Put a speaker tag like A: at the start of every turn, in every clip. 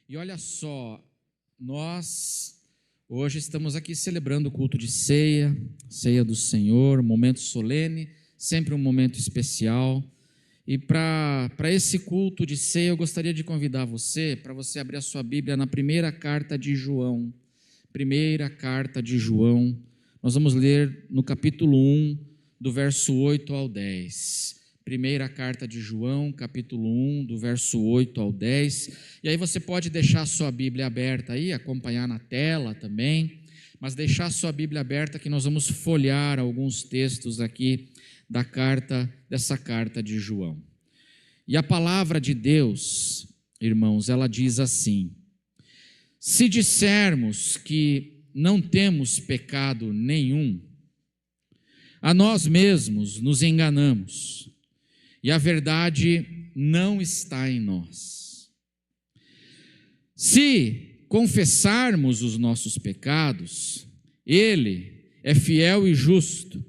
A: E olha só, nós hoje estamos aqui celebrando o culto de ceia, ceia do Senhor, um momento solene, sempre um momento especial. E para esse culto de ceia, eu gostaria de convidar você, para você abrir a sua Bíblia na primeira carta de João. Primeira carta de João. Nós vamos ler no capítulo 1, do verso 8 ao 10. Primeira carta de João, capítulo 1, do verso 8 ao 10. E aí você pode deixar a sua Bíblia aberta aí, acompanhar na tela também, mas deixar a sua Bíblia aberta que nós vamos folhear alguns textos aqui dessa carta de João. E a palavra de Deus, irmãos, ela diz assim: se dissermos que não temos pecado nenhum, a nós mesmos nos enganamos, e a verdade não está em nós. Se confessarmos os nossos pecados, Ele é fiel e justo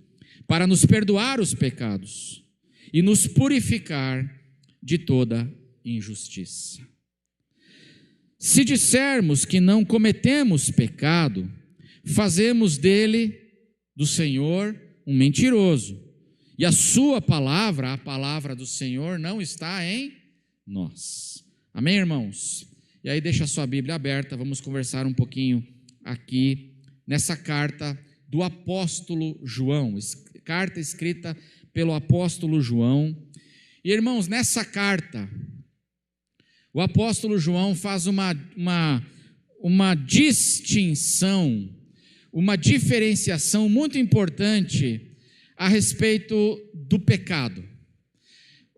A: para nos perdoar os pecados e nos purificar de toda injustiça. Se dissermos que não cometemos pecado, fazemos do Senhor, um mentiroso, e a sua palavra, a palavra do Senhor, não está em nós. Amém, irmãos? E aí deixa a sua Bíblia aberta, vamos conversar um pouquinho aqui nessa carta do apóstolo João, carta escrita pelo apóstolo João. E irmãos, nessa carta, o apóstolo João faz uma distinção, uma diferenciação muito importante a respeito do pecado.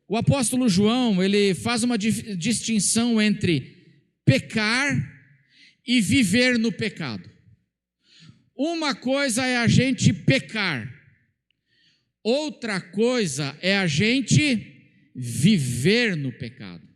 A: O apóstolo João, ele faz uma distinção entre pecar e viver no pecado. Uma coisa é a gente pecar, outra coisa é a gente viver no pecado.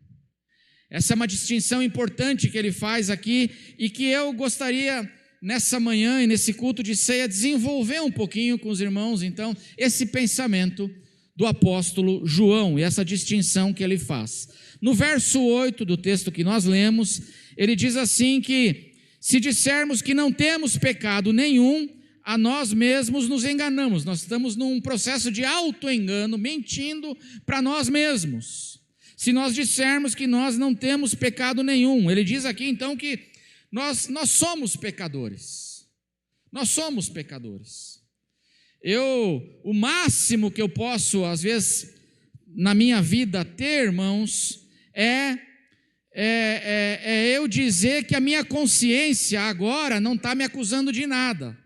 A: Essa é uma distinção importante que ele faz aqui e que eu gostaria, nessa manhã e nesse culto de ceia, desenvolver um pouquinho com os irmãos, então, esse pensamento do apóstolo João e essa distinção que ele faz. No verso 8 do texto que nós lemos, ele diz assim que se dissermos que não temos pecado nenhum, a nós mesmos nos enganamos. Nós estamos num processo de auto-engano, mentindo para nós mesmos. Se nós dissermos que nós não temos pecado nenhum, ele diz aqui então que nós somos pecadores. Nós somos pecadores. O máximo que eu posso, às vezes, na minha vida ter, irmãos, é eu dizer que a minha consciência agora não está me acusando de nada.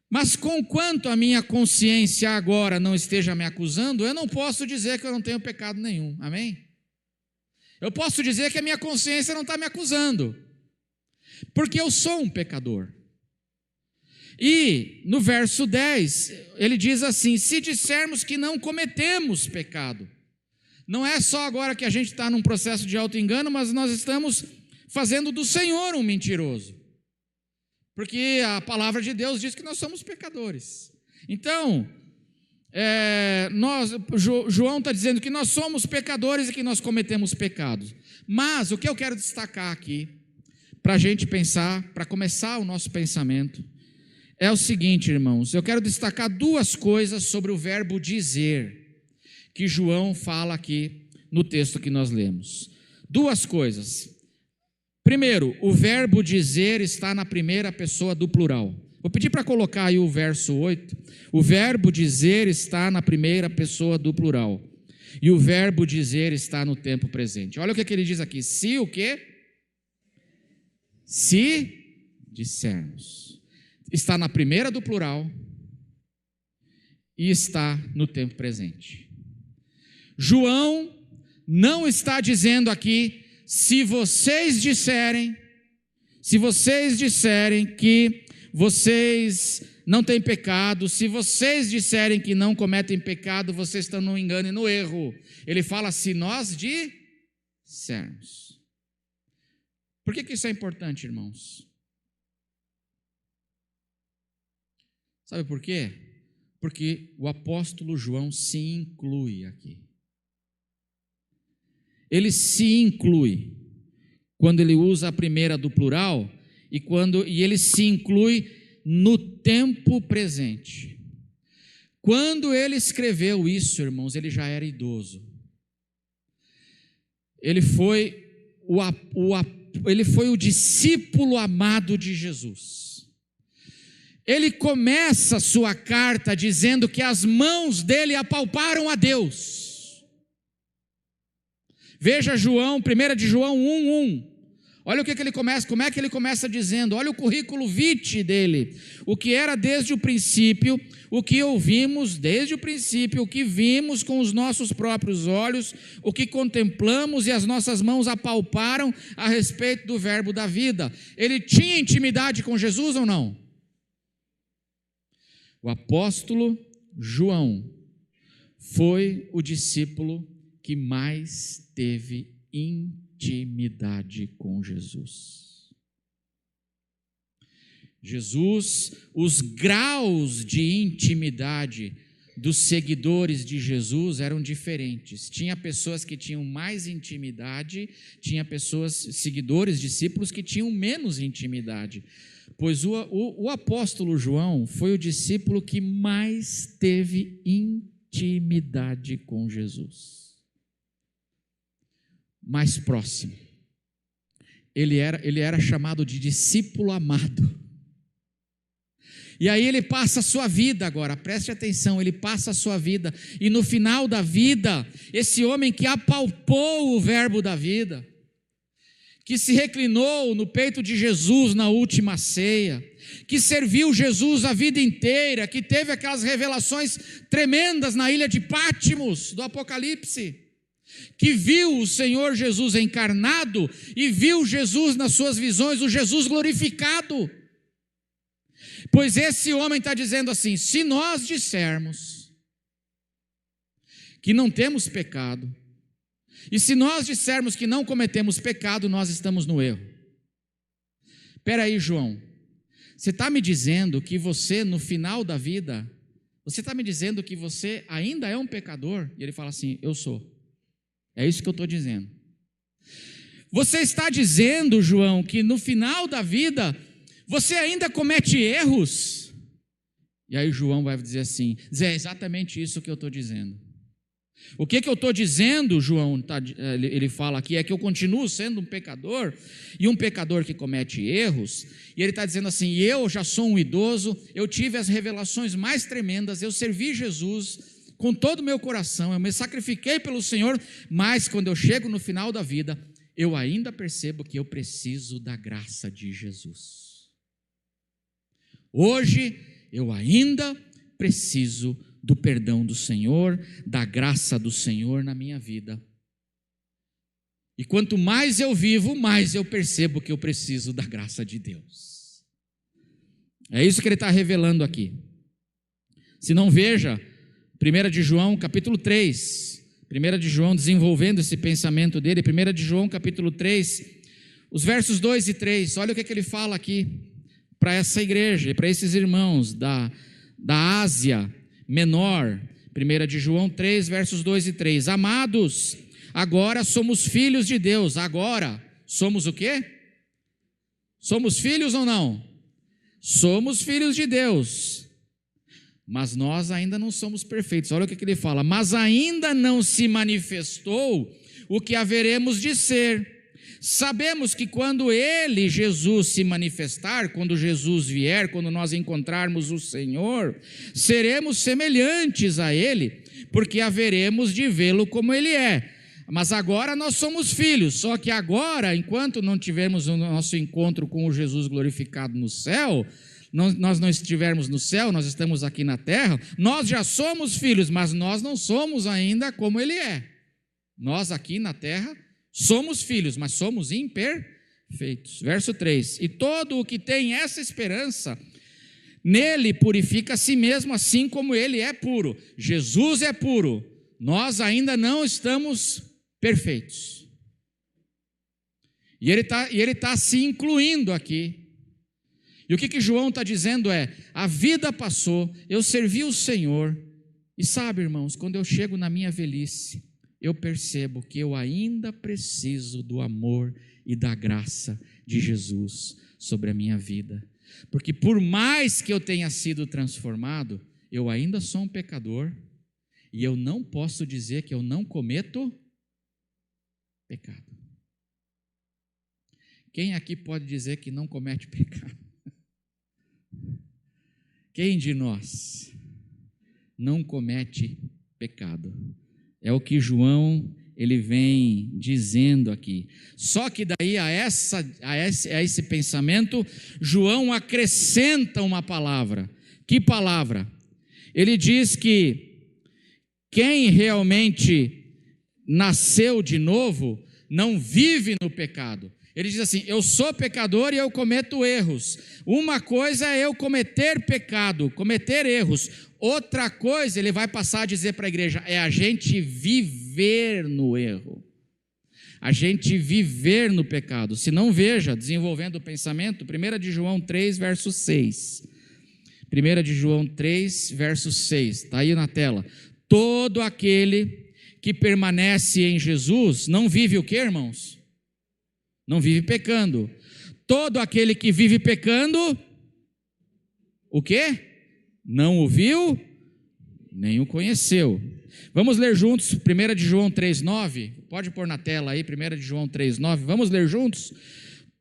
A: Mas conquanto a minha consciência agora não esteja me acusando, eu não posso dizer que eu não tenho pecado nenhum. Amém? Eu posso dizer que a minha consciência não está me acusando, porque eu sou um pecador. E no verso 10, ele diz assim: se dissermos que não cometemos pecado, não é só agora que a gente está num processo de auto-engano, mas nós estamos fazendo do Senhor um mentiroso, porque a palavra de Deus diz que nós somos pecadores. Então, João está dizendo que nós somos pecadores e que nós cometemos pecados. Mas o que eu quero destacar aqui, para a gente pensar, para começar o nosso pensamento, é o seguinte, irmãos: eu quero destacar duas coisas sobre o verbo dizer, que João fala aqui no texto que nós lemos. Duas coisas. Primeiro, o verbo dizer está na primeira pessoa do plural. Vou pedir para colocar aí o verso 8. O verbo dizer está na primeira pessoa do plural. E o verbo dizer está no tempo presente. Olha o que ele diz aqui. Se o quê? Se dissermos. Está na primeira do plural e está no tempo presente. João não está dizendo aqui: se vocês disserem que vocês não têm pecado, se vocês disserem que não cometem pecado, vocês estão no engano e no erro. Ele fala: se nós dissermos. Por que isso é importante, irmãos? Sabe por quê? Porque o apóstolo João se inclui aqui. Ele se inclui quando ele usa a primeira do plural e ele se inclui no tempo presente. Quando ele escreveu isso, irmãos, ele já era idoso. Ele foi o discípulo amado de Jesus. Ele começa a sua carta dizendo que as mãos dele apalparam a Deus. Veja João, 1 de João 1:1. Olha o que ele começa, como é que ele começa dizendo, olha o currículo vitae dele, o que era desde o princípio, o que ouvimos desde o princípio, o que vimos com os nossos próprios olhos, o que contemplamos e as nossas mãos apalparam a respeito do verbo da vida. Ele tinha intimidade com Jesus ou não? O apóstolo João foi o discípulo que mais teve intimidade com Jesus. Os graus de intimidade dos seguidores de Jesus eram diferentes. Tinha pessoas que tinham mais intimidade, tinha pessoas, seguidores, discípulos que tinham menos intimidade. Pois o apóstolo João foi o discípulo que mais teve intimidade com Jesus. Mais próximo. Ele era chamado de discípulo amado. E aí ele passa a sua vida agora, preste atenção, ele passa a sua vida, e no final da vida, esse homem que apalpou o verbo da vida, que se reclinou no peito de Jesus na última ceia, que serviu Jesus a vida inteira, que teve aquelas revelações tremendas na ilha de Pátimos, do Apocalipse, que viu o Senhor Jesus encarnado e viu Jesus nas suas visões, o Jesus glorificado. Pois esse homem está dizendo assim, se nós dissermos que não temos pecado, e se nós dissermos que não cometemos pecado, nós estamos no erro. Espera aí, João, você está me dizendo que você no final da vida, você está me dizendo que você ainda é um pecador? E ele fala assim, eu sou. É isso que eu estou dizendo. Você está dizendo, João, que no final da vida, você ainda comete erros? E aí João vai dizer assim, é exatamente isso que eu estou dizendo. O que eu estou dizendo, João, ele fala aqui, é que eu continuo sendo um pecador, e um pecador que comete erros, e ele está dizendo assim, eu já sou um idoso, eu tive as revelações mais tremendas, eu servi Jesus com todo o meu coração, eu me sacrifiquei pelo Senhor, mas quando eu chego no final da vida, eu ainda percebo que eu preciso da graça de Jesus. Hoje, eu ainda preciso do perdão do Senhor, da graça do Senhor na minha vida. E quanto mais eu vivo, mais eu percebo que eu preciso da graça de Deus. É isso que ele está revelando aqui. Se não, veja, 1 de João, capítulo 3. 1 de João, desenvolvendo esse pensamento dele, 1 de João, capítulo 3, os versos 2 e 3, olha o que ele fala aqui para essa igreja, para esses irmãos da Ásia Menor. 1 de João 3, versos 2 e 3. Amados, agora somos filhos de Deus. Agora somos o quê? Somos filhos ou não? Somos filhos de Deus. Mas nós ainda não somos perfeitos. Olha o que ele fala. Mas ainda não se manifestou o que haveremos de ser. Sabemos que quando Ele, Jesus, se manifestar, quando Jesus vier, quando nós encontrarmos o Senhor, seremos semelhantes a Ele, porque haveremos de vê-lo como Ele é. Mas agora nós somos filhos, só que agora, enquanto não tivermos o nosso encontro com o Jesus glorificado no céu, nós não estivermos no céu, nós estamos aqui na terra, nós já somos filhos, mas nós não somos ainda como Ele é. Nós aqui na terra somos filhos, mas somos imperfeitos. Verso 3, e todo o que tem essa esperança, nele purifica a si mesmo, assim como ele é puro. Jesus é puro, nós ainda não estamos perfeitos. E ele está se incluindo aqui. E o que João está dizendo é, a vida passou, eu servi o Senhor, e sabe, irmãos, quando eu chego na minha velhice, eu percebo que eu ainda preciso do amor e da graça de Jesus sobre a minha vida. Porque por mais que eu tenha sido transformado, eu ainda sou um pecador e eu não posso dizer que eu não cometo pecado. Quem aqui pode dizer que não comete pecado? Quem de nós não comete pecado? É o que João ele vem dizendo aqui. Só que daí a esse pensamento, João acrescenta uma palavra. Que palavra? Ele diz que quem realmente nasceu de novo não vive no pecado. Ele diz assim: eu sou pecador e eu cometo erros. Uma coisa é eu cometer pecado, cometer erros. Outra coisa, ele vai passar a dizer para a igreja, é a gente viver no erro. A gente viver no pecado. Se não, veja, desenvolvendo o pensamento, 1 de João 3, verso 6. 1 de João 3, verso 6. Está aí na tela. Todo aquele que permanece em Jesus não vive o quê, irmãos? Não vive pecando. Todo aquele que vive pecando, o quê? Não o viu, nem o conheceu. Vamos ler juntos 1 de João 3,9? Pode pôr na tela aí, 1 de João 3,9. Vamos ler juntos?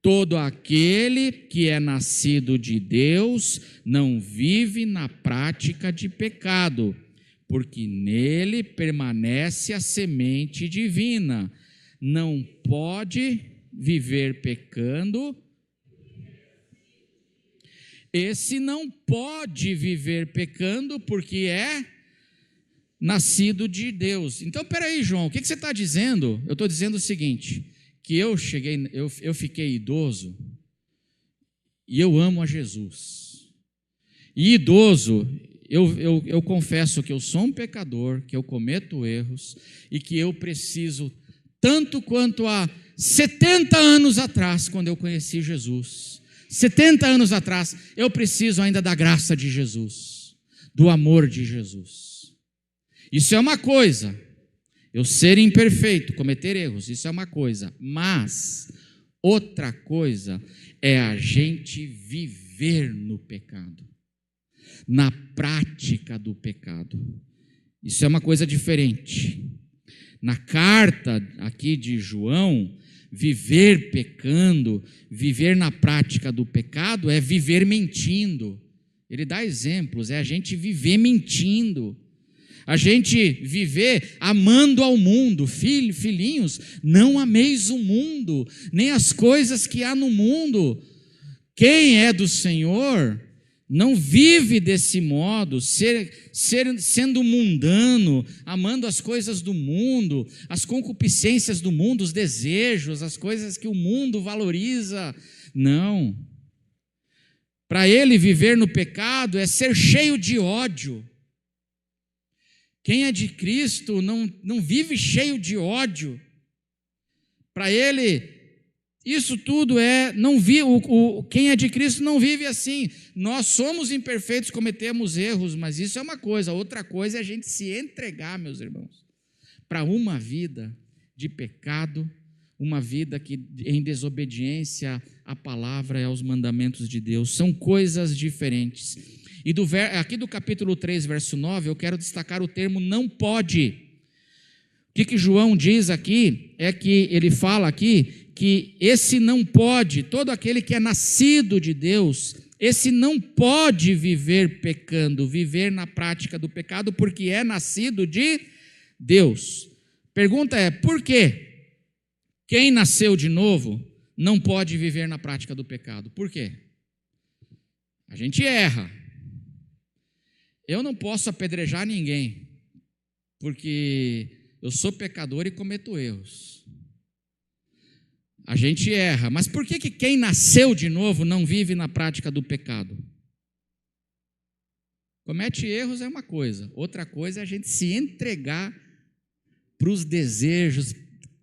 A: Todo aquele que é nascido de Deus não vive na prática de pecado, porque nele permanece a semente divina. Não pode viver pecando. Esse não pode viver pecando porque é nascido de Deus. Então, peraí, João, o que você está dizendo? Eu estou dizendo o seguinte, que eu fiquei idoso e eu amo a Jesus. E idoso, eu confesso que eu sou um pecador, que eu cometo erros e que eu preciso, tanto quanto há 70 anos atrás, quando eu conheci Jesus, 70 anos atrás, eu preciso ainda da graça de Jesus, do amor de Jesus. Isso é uma coisa, eu ser imperfeito, cometer erros, isso é uma coisa, mas outra coisa é a gente viver no pecado, na prática do pecado. Isso é uma coisa diferente. Na carta aqui de João, viver pecando, viver na prática do pecado é viver mentindo. Ele dá exemplos, é a gente viver mentindo. A gente viver amando ao mundo. Filhinhos, não ameis o mundo, nem as coisas que há no mundo. Quem é do Senhor não vive desse modo, sendo mundano, amando as coisas do mundo, as concupiscências do mundo, os desejos, as coisas que o mundo valoriza. Não. Para ele viver no pecado é ser cheio de ódio. Quem é de Cristo não vive cheio de ódio. Para ele, isso tudo quem é de Cristo não vive assim. Nós somos imperfeitos, cometemos erros, mas isso é uma coisa. Outra coisa é a gente se entregar, meus irmãos, para uma vida de pecado, uma vida que em desobediência à palavra e aos mandamentos de Deus. São coisas diferentes. E aqui do capítulo 3, verso 9, eu quero destacar o termo não pode. O que João diz aqui é que ele fala aqui que esse não pode, todo aquele que é nascido de Deus, esse não pode viver pecando, viver na prática do pecado, porque é nascido de Deus. Pergunta é, por quê? Quem nasceu de novo não pode viver na prática do pecado. Por quê? A gente erra. Eu não posso apedrejar ninguém, porque eu sou pecador e cometo erros. A gente erra, mas por que quem nasceu de novo não vive na prática do pecado? Comete erros é uma coisa, outra coisa é a gente se entregar para os desejos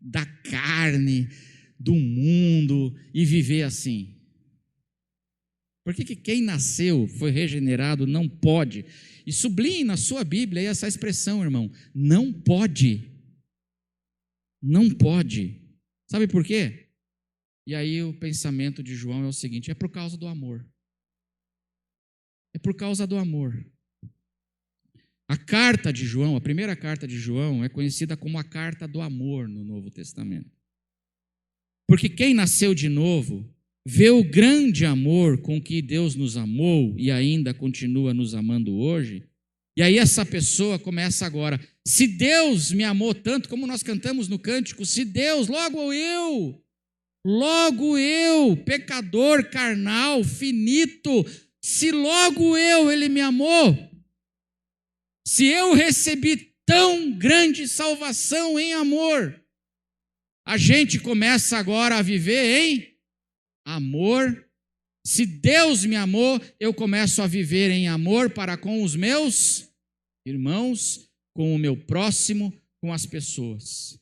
A: da carne, do mundo e viver assim. Por que quem nasceu, foi regenerado, não pode? E sublinhe na sua Bíblia essa expressão, irmão, não pode. Não pode. Sabe por quê? E aí o pensamento de João é o seguinte: é por causa do amor. É por causa do amor. A carta de João, a primeira carta de João, é conhecida como a carta do amor no Novo Testamento. Porque quem nasceu de novo vê o grande amor com que Deus nos amou e ainda continua nos amando hoje. E aí essa pessoa começa agora: se Deus me amou tanto, como nós cantamos no cântico, se Deus, logo eu, pecador, carnal, finito, se logo Ele me amou, se eu recebi tão grande salvação em amor, a gente começa agora a viver em amor. Se Deus me amou, eu começo a viver em amor para com os meus irmãos, com o meu próximo, com as pessoas.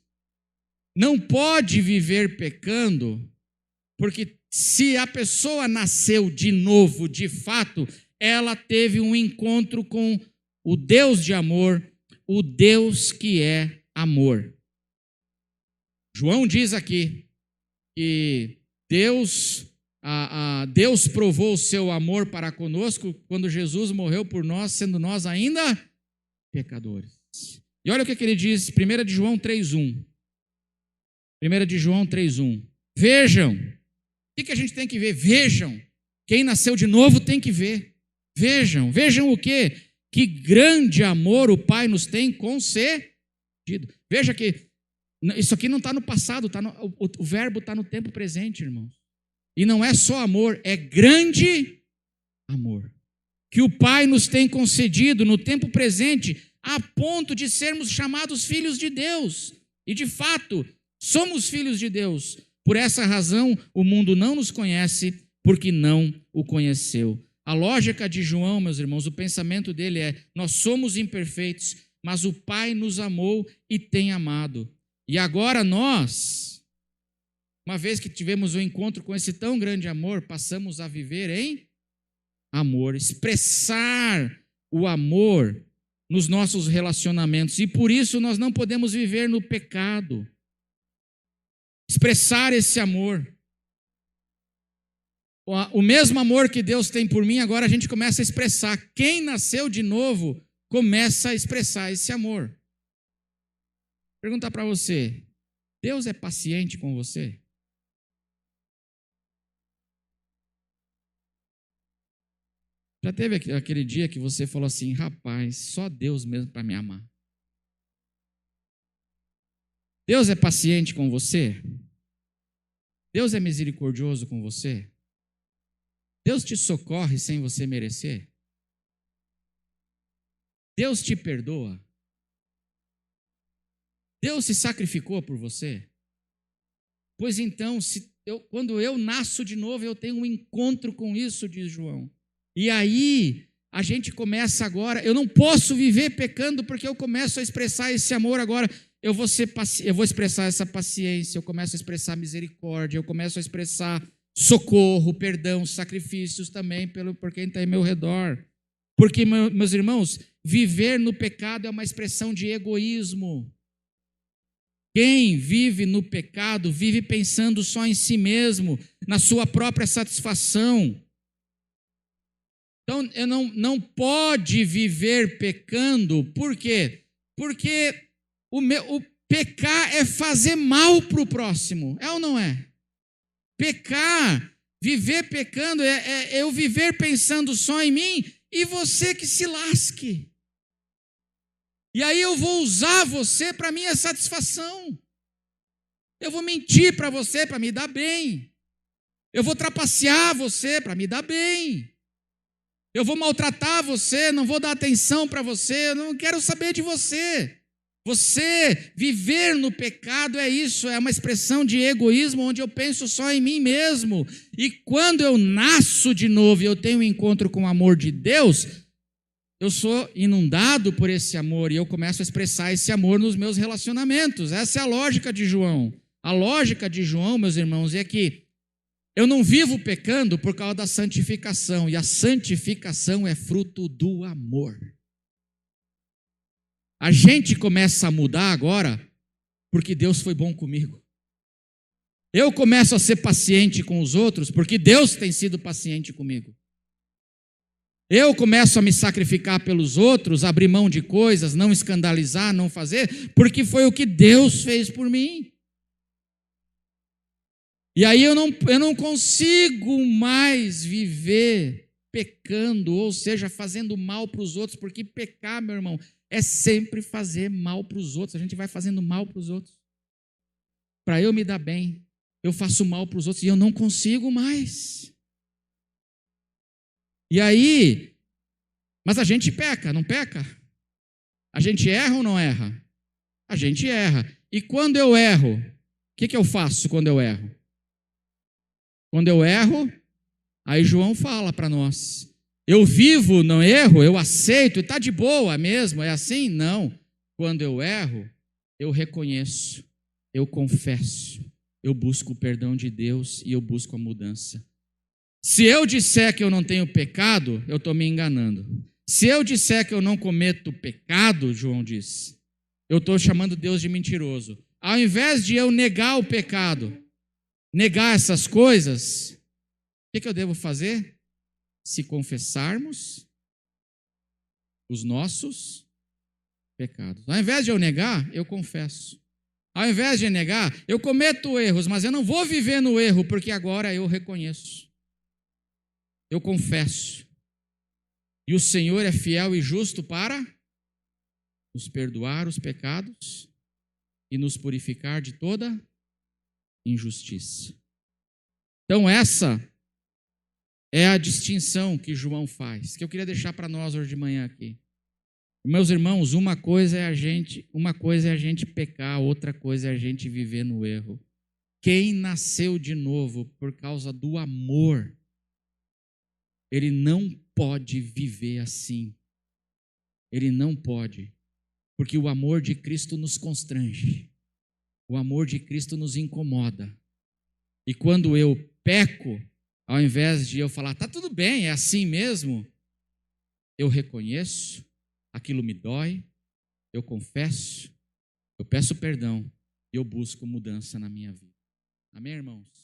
A: Não pode viver pecando, porque se a pessoa nasceu de novo, de fato, ela teve um encontro com o Deus de amor, o Deus que é amor. João diz aqui que Deus provou o seu amor para conosco quando Jesus morreu por nós, sendo nós ainda pecadores. E olha o que ele diz, 1 de João 3,1. 1 de João 3,1. Vejam, o que a gente tem que ver? Vejam, quem nasceu de novo tem que ver. Vejam o quê? Que grande amor o Pai nos tem concedido. Veja que isso aqui não está no passado, o verbo está no tempo presente, irmãos. E não é só amor, é grande amor que o Pai nos tem concedido no tempo presente, a ponto de sermos chamados filhos de Deus. E de fato, somos filhos de Deus. Por essa razão, o mundo não nos conhece, porque não o conheceu. A lógica de João, meus irmãos, o pensamento dele é: nós somos imperfeitos, mas o Pai nos amou e tem amado. E agora nós, uma vez que tivemos um encontro com esse tão grande amor, passamos a viver em amor, expressar o amor nos nossos relacionamentos. E por isso nós não podemos viver no pecado. Expressar esse amor. O mesmo amor que Deus tem por mim, agora a gente começa a expressar. Quem nasceu de novo começa a expressar esse amor. Perguntar para você: Deus é paciente com você? Já teve aquele dia que você falou assim: rapaz, só Deus mesmo para me amar? Deus é paciente com você? Deus é misericordioso com você? Deus te socorre sem você merecer? Deus te perdoa? Deus se sacrificou por você? Pois então, quando eu nasço de novo, eu tenho um encontro com isso, diz João. E aí, a gente começa agora, eu não posso viver pecando porque eu começo a expressar esse amor agora. Eu vou expressar essa paciência, eu começo a expressar misericórdia, eu começo a expressar socorro, perdão, sacrifícios também por quem está ao meu redor. Porque, meus irmãos, viver no pecado é uma expressão de egoísmo. Quem vive no pecado vive pensando só em si mesmo, na sua própria satisfação. Então, não pode viver pecando. Por quê? Porque o pecar é fazer mal para o próximo. É ou não é? Pecar, viver pecando, é eu viver pensando só em mim e você que se lasque. E aí eu vou usar você para minha satisfação. Eu vou mentir para você para me dar bem. Eu vou trapacear você para me dar bem. Eu vou maltratar você, não vou dar atenção para você, eu não quero saber de você. Você viver no pecado é isso, é uma expressão de egoísmo onde eu penso só em mim mesmo. E quando eu nasço de novo e eu tenho um encontro com o amor de Deus, eu sou inundado por esse amor e eu começo a expressar esse amor nos meus relacionamentos. Essa é a lógica de João. A lógica de João, meus irmãos, é que eu não vivo pecando por causa da santificação, e a santificação é fruto do amor. A gente começa a mudar agora porque Deus foi bom comigo. Eu começo a ser paciente com os outros porque Deus tem sido paciente comigo. Eu começo a me sacrificar pelos outros, abrir mão de coisas, não escandalizar, não fazer, porque foi o que Deus fez por mim. E aí eu não consigo mais viver pecando, ou seja, fazendo mal para os outros, porque pecar, meu irmão, é sempre fazer mal para os outros. A gente vai fazendo mal para os outros. Para eu me dar bem, eu faço mal para os outros e eu não consigo mais. E aí, mas a gente peca, não peca? A gente erra ou não erra? A gente erra. E quando eu erro, o que eu faço quando eu erro? Quando eu erro, aí João fala para nós, eu vivo no erro, eu aceito, e está de boa mesmo, é assim? Não. Quando eu erro, eu reconheço, eu confesso, eu busco o perdão de Deus e eu busco a mudança. Se eu disser que eu não tenho pecado, eu estou me enganando. Se eu disser que eu não cometo pecado, João diz, eu estou chamando Deus de mentiroso. Ao invés de eu negar o pecado, negar essas coisas, o que eu devo fazer? Se confessarmos os nossos pecados. Ao invés de eu negar, eu confesso. Ao invés de negar, eu cometo erros, mas eu não vou viver no erro, porque agora eu reconheço. Eu confesso. E o Senhor é fiel e justo para nos perdoar os pecados e nos purificar de toda injustiça. Então essa é a distinção que João faz, que eu queria deixar para nós hoje de manhã aqui. Meus irmãos, uma coisa é a gente pecar, outra coisa é a gente viver no erro. Quem nasceu de novo por causa do amor, ele não pode viver assim. Ele não pode, porque o amor de Cristo nos constrange. O amor de Cristo nos incomoda. E quando eu peco, ao invés de eu falar, tá tudo bem, é assim mesmo, eu reconheço, aquilo me dói, eu confesso, eu peço perdão e eu busco mudança na minha vida. Amém, irmãos?